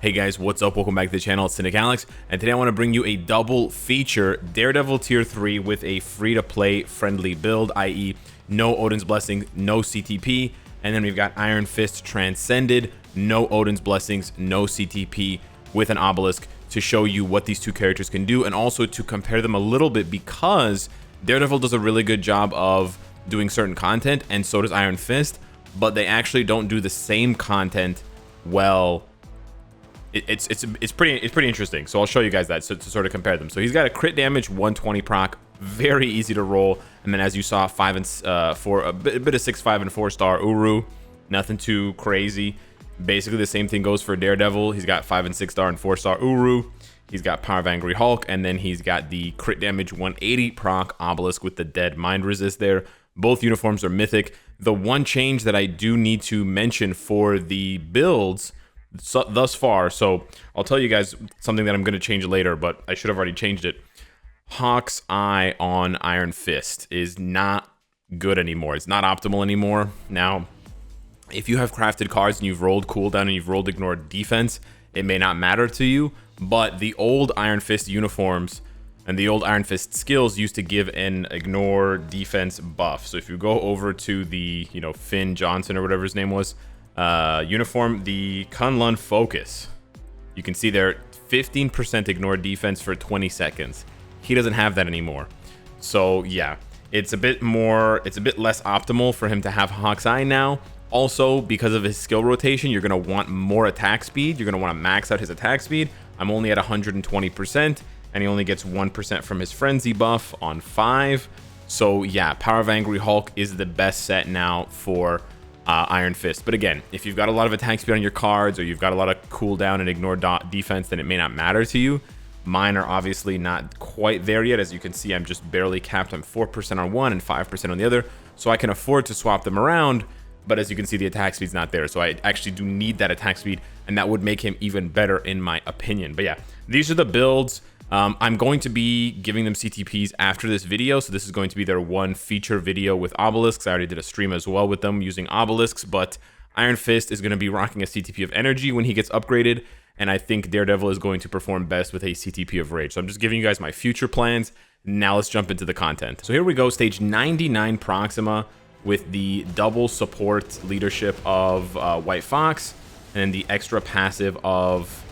Hey guys, what's up? Welcome back to the channel. It's Cynicalex, and today I want to bring you a double feature Daredevil tier 3 with a free-to-play friendly build, i.e. no Odin's Blessing, no CTP, and then we've got Iron Fist Transcended, no Odin's Blessings, no CTP, with an obelisk to show you what these two characters can do, and also to compare them a little bit because Daredevil does a really good job of doing certain content, and so does Iron Fist, but they actually don't do the same content well. It's pretty interesting, so I'll show you guys that to sort of compare them. So he's got a crit damage 120 proc, very easy to roll, and then as you saw, 5 and 4, a bit of 6-5 and 4-star Uru, nothing too crazy. Basically the same thing goes for Daredevil. He's got 5 and 6-star and 4-star Uru. He's got Power of Angry Hulk, and then he's got the crit damage 180 proc obelisk with the dead mind resist there. Both uniforms are mythic. The one change that I do need to mention for the builds thus far, so I'll tell you guys something that I'm going to change later, but I should have already changed it. Hawk's Eye on Iron Fist is not good anymore. It's not optimal anymore. Now, if you have crafted cards and you've rolled cooldown and you've rolled ignore defense, it may not matter to you, but the old Iron Fist uniforms and the old Iron Fist skills used to give an ignore defense buff. So if you go over to the, Finn Johnson or whatever his name was, uniform, the KNULL Focus, you can see there 15% ignore defense for 20 seconds. He doesn't have that anymore. So yeah, it's a bit less optimal for him to have Hawk's Eye now. Also, because of his skill rotation, you're going to want more attack speed. You're going to want to max out his attack speed. I'm only at 120%, and he only gets 1% from his Frenzy buff on 5. So yeah, Power of Angry Hulk is the best set now for Iron Fist. But again, if you've got a lot of attack speed on your cards, or you've got a lot of cooldown and ignore defense, then it may not matter to you. Mine are obviously not quite there yet. As you can see, I'm just barely capped. I'm 4% on one and 5% on the other, so I can afford to swap them around. But as you can see, the attack speed's not there, so I actually do need that attack speed, and that would make him even better in my opinion. But yeah, these are the builds. I'm going to be giving them CTPs after this video, so this is going to be their one feature video with obelisks. I already did a stream as well with them using obelisks, but Iron Fist is going to be rocking a CTP of energy when he gets upgraded, and I think Daredevil is going to perform best with a CTP of rage. So I'm just giving you guys my future plans. Now let's jump into the content. So here we go, stage 99 Proxima with the double support leadership of White Fox, and then the extra passive of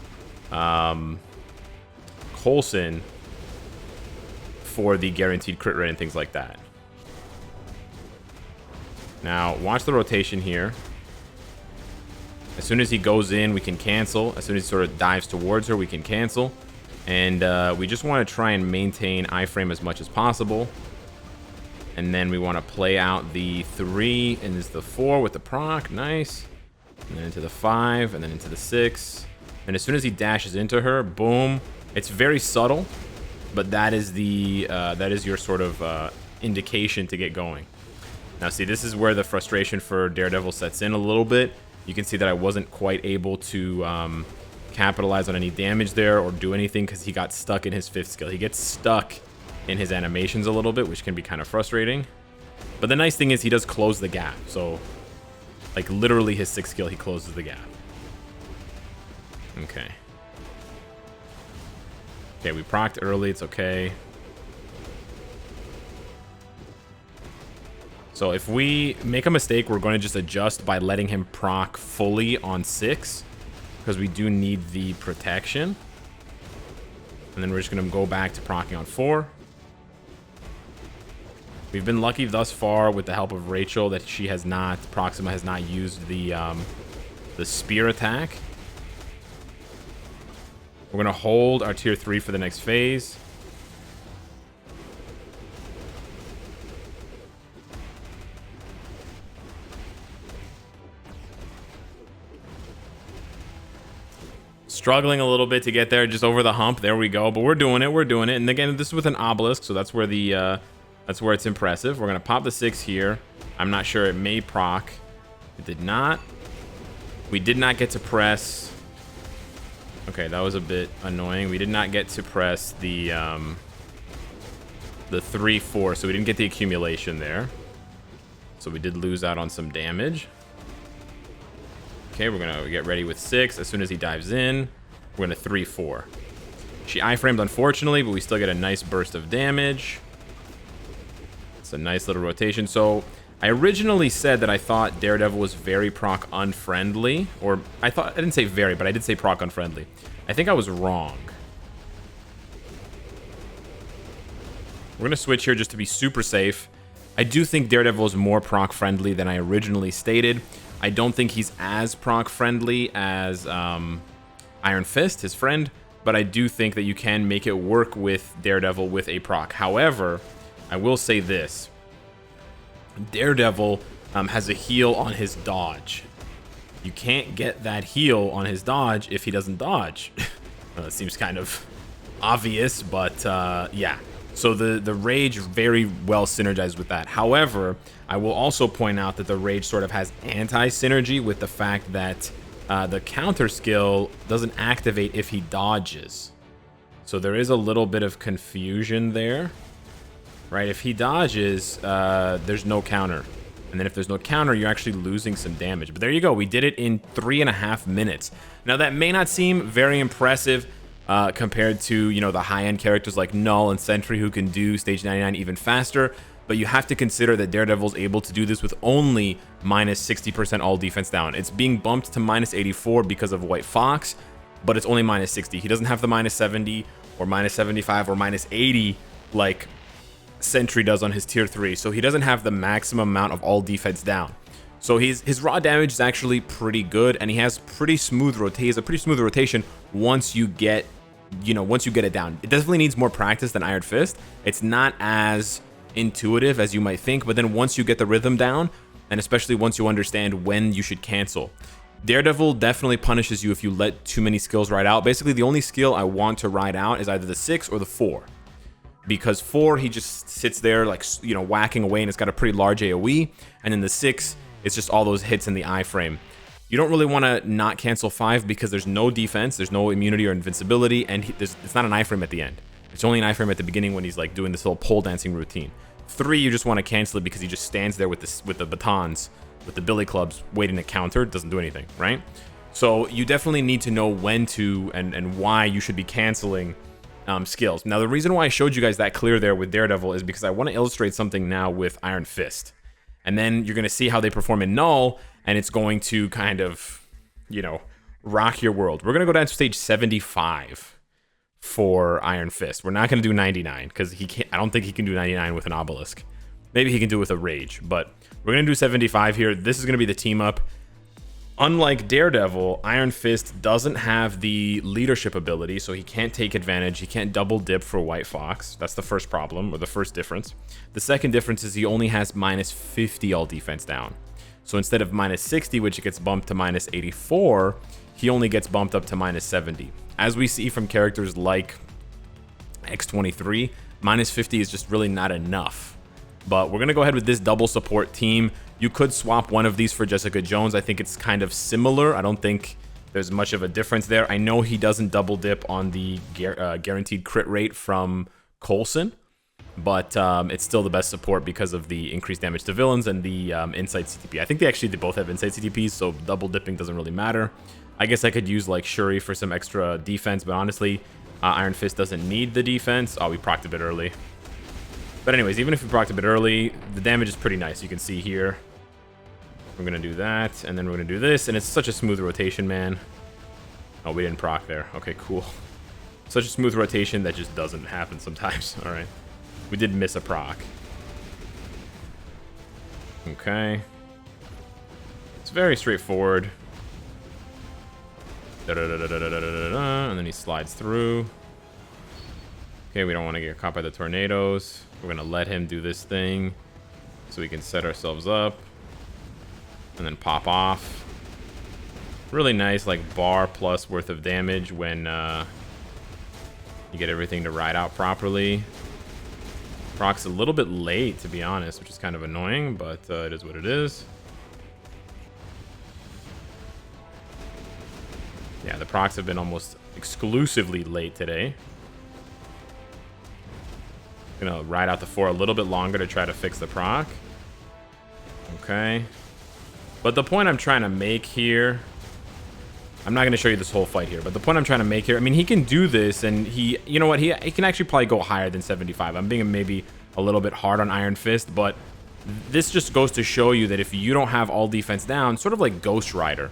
Coulson for the guaranteed crit rate and things like that. Now, watch the rotation here. As soon as he goes in, we can cancel. As soon as he sort of dives towards her, we can cancel. And we just want to try and maintain iframe as much as possible. And then we want to play out the 3, and this is the 4 with the proc. Nice. And then into the 5, and then into the 6. And as soon as he dashes into her, boom. It's very subtle, but that is the that is your sort of indication to get going. Now, see, this is where the frustration for Daredevil sets in a little bit. You can see that I wasn't quite able to capitalize on any damage there or do anything because he got stuck in his 5th skill. He gets stuck in his animations a little bit, which can be kind of frustrating. But the nice thing is he does close the gap. So, like, literally his 6th skill, he closes the gap. Okay. Okay, we procced early, it's okay. So if we make a mistake, we're going to just adjust by letting him proc fully on 6, because we do need the protection. And then we're just going to go back to proccing on 4. We've been lucky thus far with the help of Rachel that she has not, Proxima has not used the spear attack. We're going to hold our tier 3 for the next phase. Struggling a little bit to get there, just over the hump. There we go. But we're doing it. We're doing it. And again, this is with an obelisk, so that's where the that's where it's impressive. We're going to pop the 6 here. I'm not sure. It may proc. It did not. We did not get to press. Okay, that was a bit annoying. We did not get to press the 3-4, so we didn't get the accumulation there. So we did lose out on some damage. Okay, we're gonna get ready with 6 as soon as he dives in. We're going to 3-4. She iframed, unfortunately, but we still get a nice burst of damage. It's a nice little rotation. So I originally said that I thought Daredevil was very proc unfriendly. Or I didn't say very, but I did say proc unfriendly. I think I was wrong. We're going to switch here just to be super safe. I do think Daredevil is more proc friendly than I originally stated. I don't think he's as proc friendly as Iron Fist, his friend, but I do think that you can make it work with Daredevil with a proc. However, I will say this. Daredevil has a heal on his dodge. You can't get that heal on his dodge if he doesn't dodge. It seems kind of obvious, but yeah. So the Rage very well synergized with that. However, I will also point out that the Rage sort of has anti-synergy with the fact that the counter skill doesn't activate if he dodges. So there is a little bit of confusion there, right? If he dodges, there's no counter. And then if there's no counter, you're actually losing some damage. But there you go. We did it in 3.5 minutes. Now, that may not seem very impressive compared to, you know, the high-end characters like KNULL and Sentry who can do stage 99 even faster. But you have to consider that Daredevil's able to do this with only minus 60% all defense down. It's being bumped to minus 84 because of White Fox, but it's only minus 60. He doesn't have the minus 70 or minus 75 or minus 80 like Sentry does on his tier 3. So he doesn't have the maximum amount of all defense down. So his raw damage is actually pretty good, and he has pretty smooth a pretty smooth rotation once you get, you know, once you get it down. It definitely needs more practice than Iron Fist. It's not as intuitive as you might think, but then once you get the rhythm down, and especially once you understand when you should cancel, Daredevil definitely punishes you if you let too many skills ride out. Basically, the only skill I want to ride out is either the 6 or the 4. Because 4, he just sits there like, you know, whacking away, and it's got a pretty large AoE. And then the 6, it's just all those hits in the iframe. You don't really want to not cancel 5 because there's no defense, there's no immunity or invincibility, and it's not an iframe at the end. It's only an iframe at the beginning when he's like doing this little pole dancing routine. 3, you just want to cancel it because he just stands there with the batons, with the billy clubs, waiting to counter. It doesn't do anything, right? So you definitely need to know when to and why you should be canceling skills. Now, the reason why I showed you guys that clear there with Daredevil is because I want to illustrate something now with Iron Fist. And then you're going to see how they perform in KNULL, and it's going to kind of, you know, rock your world. We're going to go down to stage 75 for Iron Fist. We're not going to do 99 because he can't. I don't think he can do 99 with an obelisk. Maybe he can do it with a Rage, but we're going to do 75 here. This is going to be the team up. Unlike Daredevil, Iron Fist doesn't have the leadership ability, so he can't take advantage. He can't double dip for White Fox. That's the first problem, or the first difference. The second difference is he only has minus 50 all defense down. So instead of minus 60, which gets bumped to minus 84, he only gets bumped up to minus 70. As we see from characters like X23, minus 50 is just really not enough. But we're going to go ahead with this double support team. You could swap one of these for Jessica Jones. I think it's kind of similar. I don't think there's much of a difference there. I know he doesn't double dip on the guaranteed crit rate from Coulson, but it's still the best support because of the increased damage to villains and the insight CTP. I think they both have insight CTPs, so double dipping doesn't really matter. I guess I could use like Shuri for some extra defense, but honestly, Iron Fist doesn't need the defense. Oh, we procced a bit early. But anyways, even if we procced a bit early, the damage is pretty nice. You can see here. We're going to do that, and then we're going to do this, and it's such a smooth rotation, man. Oh, we didn't proc there. Okay, cool. Such a smooth rotation that just doesn't happen sometimes. All right. We did miss a proc. Okay. It's very straightforward. And then he slides through. Okay, we don't want to get caught by the tornadoes. We're going to let him do this thing so we can set ourselves up and then pop off. Really nice, like, bar plus worth of damage when you get everything to ride out properly. Proc's a little bit late, to be honest, which is kind of annoying, but it is what it is. Yeah, the procs have been almost exclusively late today. Gonna ride out the 4 a little bit longer to try to fix the proc. Okay. But the point I'm trying to make here I'm not going to show you this whole fight here, but the point I'm trying to make here, I mean, he can do this, and he, you know what, he can actually probably go higher than 75. I'm being maybe a little bit hard on Iron Fist, but this just goes to show you that if you don't have all defense down, sort of like Ghost Rider,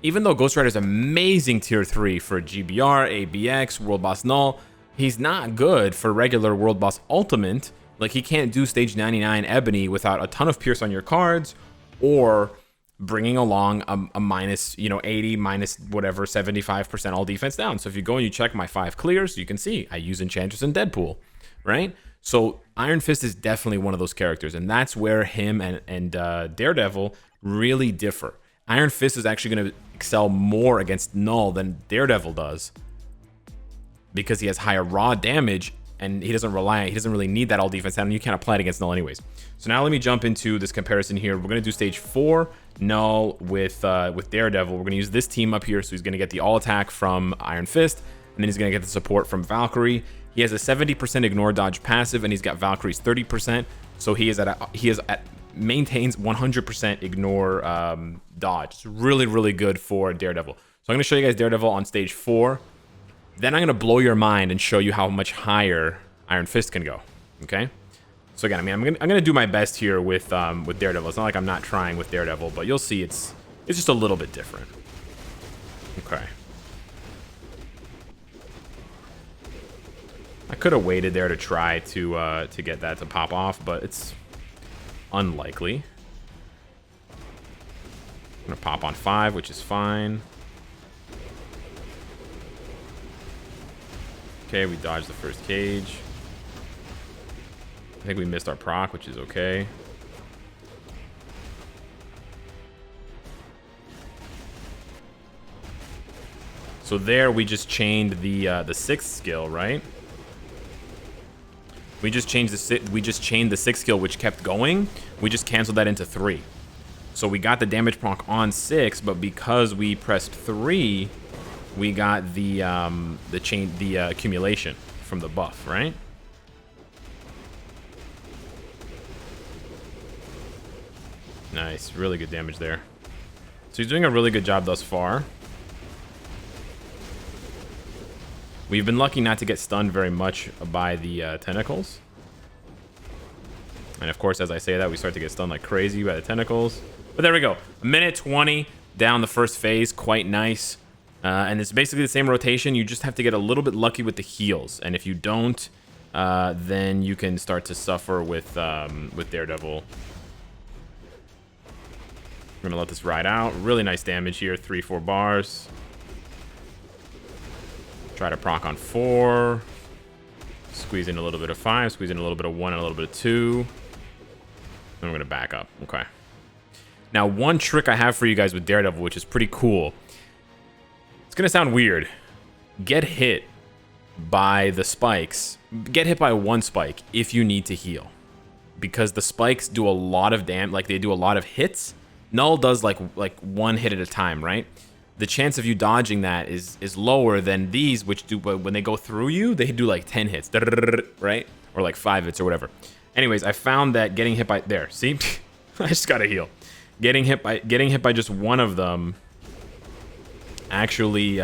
even though Ghost Rider is amazing tier 3 for GBR, ABX, World Boss Null, he's not good for regular World Boss Ultimate. Like, he can't do stage 99 Ebony without a ton of Pierce on your cards, or bringing along a minus, you know, 80, minus whatever, 75% all defense down. So if you go and you check my 5 clears, you can see I use Enchantress and Deadpool, right? So Iron Fist is definitely one of those characters, and that's where him and Daredevil really differ. Iron Fist is actually going to excel more against Null than Daredevil does, because he has higher raw damage, and he doesn't really need that all defense down, and you can't apply it against Null anyways. So now let me jump into this comparison here. We're going to do stage 4 Null with Daredevil. We're going to use this team up here, so he's going to get the all attack from Iron Fist, and then he's going to get the support from Valkyrie. He has a 70% ignore dodge passive, and he's got Valkyrie's 30%, so maintains 100% ignore dodge. It's really, really good for Daredevil. So I'm going to show you guys Daredevil on stage 4. Then I'm going to blow your mind and show you how much higher Iron Fist can go, okay? So again, I mean, I'm gonna do my best here with Daredevil. It's not like I'm not trying with Daredevil, but you'll see it's just a little bit different. Okay. I could have waited there to try to get that to pop off, but it's unlikely. I'm gonna pop on 5, which is fine. Okay, we dodged the first cage. I think we missed our proc, which is okay. So there we just chained the 6th skill, right? We just chained the 6th skill, which kept going. We just canceled that into 3. So we got the damage proc on 6, but because we pressed 3, we got the accumulation from the buff, right? Nice, really good damage there. So he's doing a really good job thus far. We've been lucky not to get stunned very much by the tentacles. And of course, as I say that, we start to get stunned like crazy by the tentacles. But there we go. 1:20 down the first phase. Quite nice. And it's basically the same rotation. You just have to get a little bit lucky with the heals. And if you don't, then you can start to suffer with Daredevil. We're gonna let this ride out. Really nice damage here, 3-4 bars. Try to proc on 4. Squeeze in a little bit of 5, squeeze in a little bit of 1 and a little bit of 2. Then we're gonna back up. Okay. Now, one trick I have for you guys with Daredevil, which is pretty cool. It's gonna sound weird. Get hit by the spikes. Get hit by one spike if you need to heal, because the spikes do a lot of damage. Like, they do a lot of hits. Null does like one hit at a time, right? The chance of you dodging that is lower than these, which do, when they go through you, they do like 10 hits, right? Or like 5 hits or whatever. Anyways, I found that getting hit by, there, see? I just gotta heal. Getting hit by just one of them actually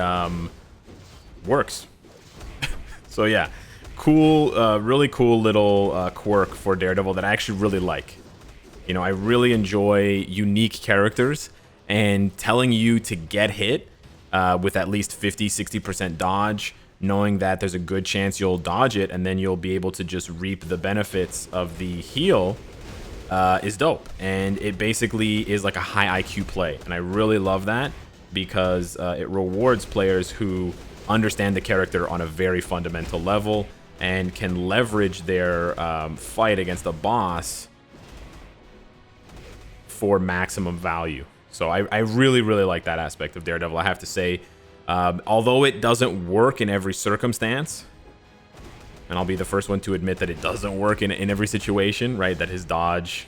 works. So yeah, cool, really cool little quirk for Daredevil that I actually really like. You know, I really enjoy unique characters, and telling you to get hit with at least 50-60% dodge, knowing that there's a good chance you'll dodge it and then you'll be able to just reap the benefits of the heal is dope. And it basically is like a high IQ play, and I really love that, because it rewards players who understand the character on a very fundamental level and can leverage their fight against a boss for maximum value. So I really, really like that aspect of Daredevil, I have to say. Although it doesn't work in every circumstance, and I'll be the first one to admit that it doesn't work in every situation, right? That his dodge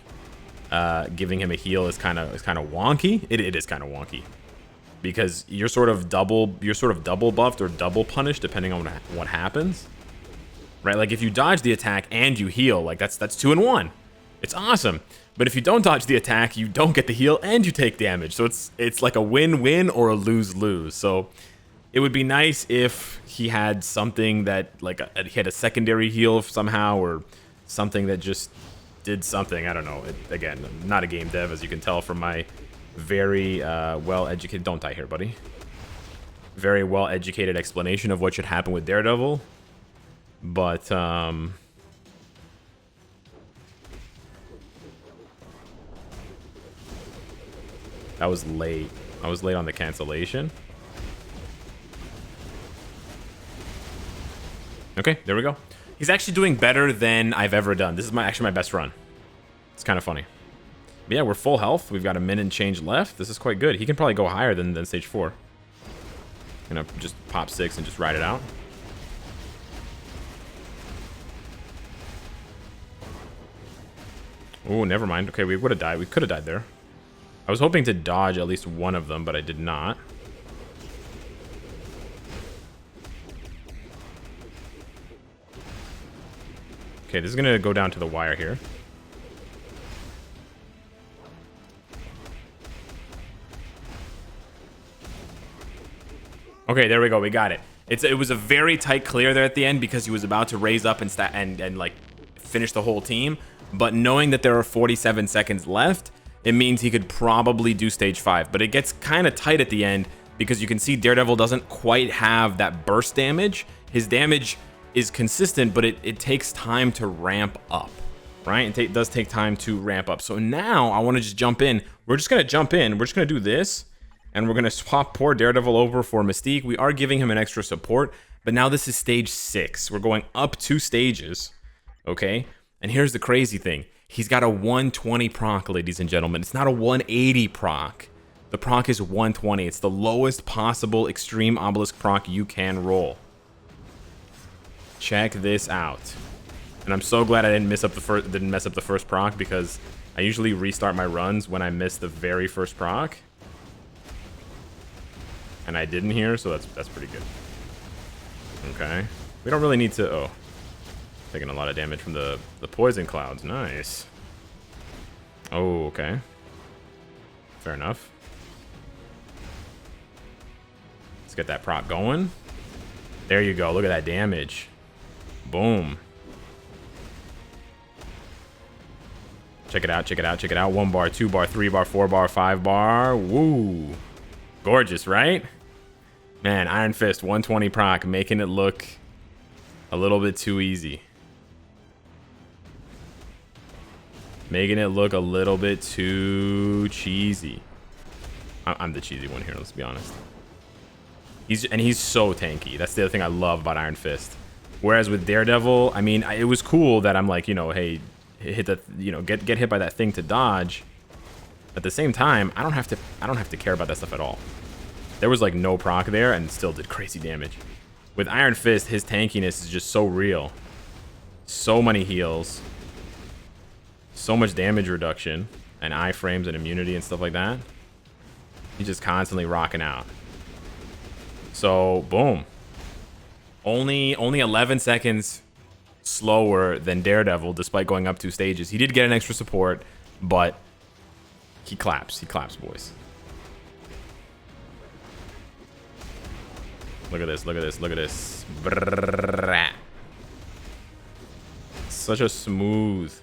giving him a heal is kind of wonky. It is kind of wonky, because you're sort of double buffed or double punished depending on what happens, right? Like, if you dodge the attack and you heal, like that's 2 in 1. It's awesome. But if you don't dodge the attack, you don't get the heal and you take damage. So it's like a win-win or a lose-lose. So it would be nice if he had something that, like, he had a secondary heal somehow, or something that just did something. I don't know. Again, I'm not a game dev, as you can tell from my very well-educated... Don't die here, buddy. Very well-educated explanation of what should happen with Daredevil. But, that was late. I was late on the cancellation. Okay, there we go. He's actually doing better than I've ever done. This is actually my best run. It's kind of funny. But yeah, we're full health. We've got a minute and change left. This is quite good. He can probably go higher than stage 4. Gonna just pop 6 and just ride it out. Oh, never mind. Okay, we would have died. We could have died there. I was hoping to dodge at least one of them, but I did not. Okay, this is gonna go down to the wire here. Okay, there we go. We got it. It was a very tight clear there at the end because he was about to raise up and like finish the whole team. But knowing that there are 47 seconds left, it means he could probably do stage 5. But it gets kind of tight at the end because you can see Daredevil doesn't quite have that burst damage. His damage is consistent, but it takes time to ramp up, right? It does take time to ramp up. So now I want to just jump in. We're just going to jump in. We're just going to do this, and we're going to swap poor Daredevil over for Mystique. We are giving him an extra support, but now this is stage 6. We're going up 2 stages, okay? And here's the crazy thing. He's got a 120 proc, ladies and gentlemen. It's not a 180 proc. The proc is 120. It's the lowest possible extreme obelisk proc you can roll. Check this out. And I'm so glad I didn't mess up the first proc, because I usually restart my runs when I miss the very first proc. And I didn't here, so that's pretty good. Okay. We don't really need to... Oh. Taking a lot of damage from the poison clouds. Nice. Oh, okay. Fair enough. Let's get that proc going. There you go. Look at that damage. Boom. Check it out, check it out, check it out. 1 bar, 2 bar, 3 bar, 4 bar, 5 bar. Woo. Gorgeous, right? Man, Iron Fist, 120 proc, making it look a little bit too easy. Making it look a little bit too cheesy. I'm the cheesy one here, let's be honest. He's so tanky. That's the other thing I love about Iron Fist. Whereas with Daredevil, I mean, it was cool that I'm like, you know, hey, hit that, you know, get hit by that thing to dodge. At the same time, I don't have to care about that stuff at all. There was like no proc there and still did crazy damage. With Iron Fist, his tankiness is just so real. So many heals. So much damage reduction and iframes and immunity and stuff like that. He's just constantly rocking out. So, boom. Only 11 seconds slower than Daredevil, despite going up 2 stages. He did get an extra support, but he claps. He claps, boys. Look at this, look at this, look at this. Brrrr. Such a smooth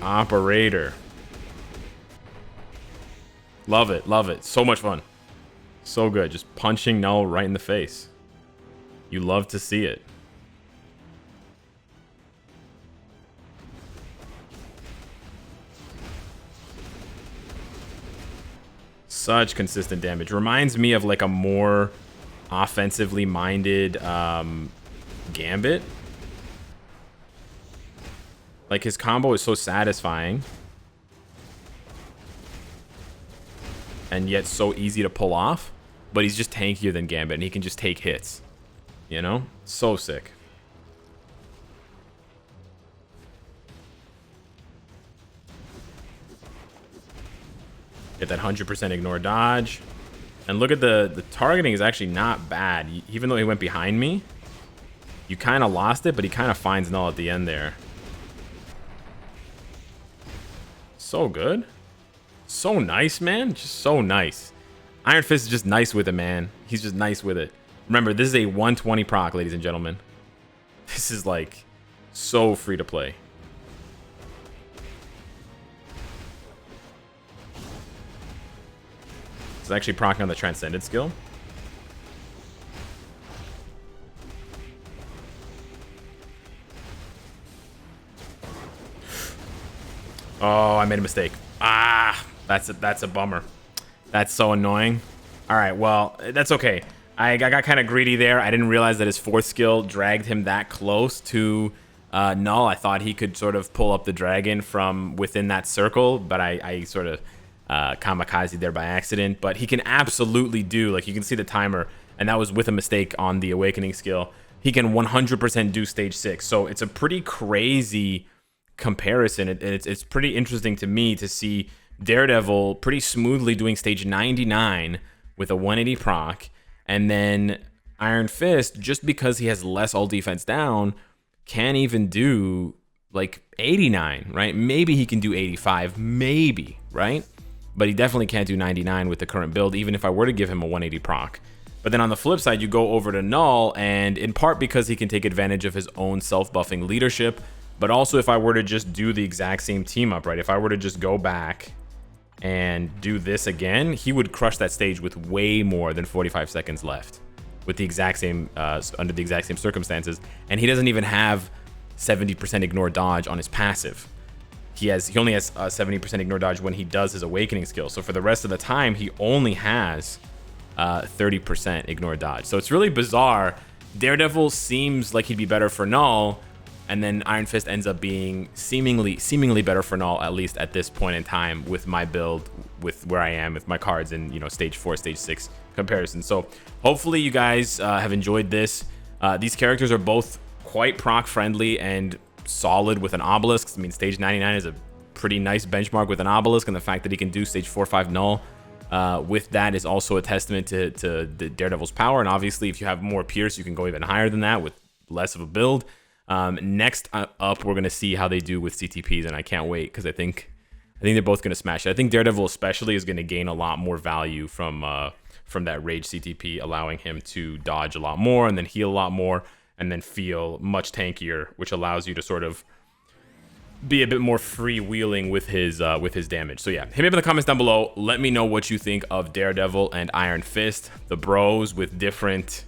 operator. Love it, love it. So much fun. So good. Just punching Null right in the face. You love to see it. Such consistent damage. Reminds me of like a more offensively minded Gambit. Like his combo is so satisfying. And yet so easy to pull off. But he's just tankier than Gambit and he can just take hits. You know? So sick. Get that 100% ignore dodge. And look at the targeting is actually not bad. Even though he went behind me, you kind of lost it, but he kind of finds Null at the end there. so good. So nice, man. Just so nice. Iron Fist is just nice with it, man. He's just nice with it. Remember, this is a 120 proc, ladies and gentlemen. This is like so free to play. It's actually proccing on the Transcendent skill. Oh, I made a mistake. Ah, that's a bummer. That's so annoying. All right, well, that's okay. I got kind of greedy there. I didn't realize that his fourth skill dragged him that close to KNULL. I thought he could sort of pull up the dragon from within that circle, but I sort of kamikaze there by accident. But he can absolutely do, like, you can see the timer, and that was with a mistake on the awakening skill. He can 100% do stage 6. So it's a pretty crazy comparison. It's pretty interesting to me to see Daredevil pretty smoothly doing stage 99 with a 180 proc, and then Iron Fist, just because he has less all defense down, can't even do like 89, right? Maybe he can do 85, maybe, right? But he definitely can't do 99 with the current build, even if I were to give him a 180 proc. But then on the flip side, you go over to KNULL, and in part because he can take advantage of his own self-buffing leadership, but also if I were to just do the exact same team up, right? If I were to just go back and do this again, he would crush that stage with way more than 45 seconds left with the exact same, under the exact same circumstances. And he doesn't even have 70% ignore dodge on his passive. He only has 70% ignore dodge when he does his awakening skill. So for the rest of the time, he only has 30% ignore dodge. So it's really bizarre. Daredevil seems like he'd be better for KNULL, and then Iron Fist ends up being seemingly better for KNULL, at least at this point in time with my build, with where I am with my cards in, you know, stage 4, stage 6 comparison. So hopefully you guys have enjoyed this. These characters are both quite proc friendly and solid with an obelisk. I mean, stage 99 is a pretty nice benchmark with an obelisk, and the fact that he can do stage 4, 5 KNULL with that is also a testament to the Daredevil's power. And obviously, if you have more Pierce, you can go even higher than that with less of a build. Next up, we're gonna see how they do with CTPs, and I can't wait because I think they're both gonna smash it. I think Daredevil especially is gonna gain a lot more value from that Rage CTP, allowing him to dodge a lot more and then heal a lot more and then feel much tankier, which allows you to sort of be a bit more freewheeling with his damage. So yeah, hit me up in the comments down below. Let me know what you think of Daredevil and Iron Fist, the bros with different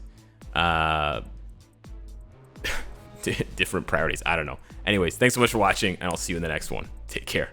different priorities. I don't know. Anyways, thanks so much for watching, and I'll see you in the next one. Take care.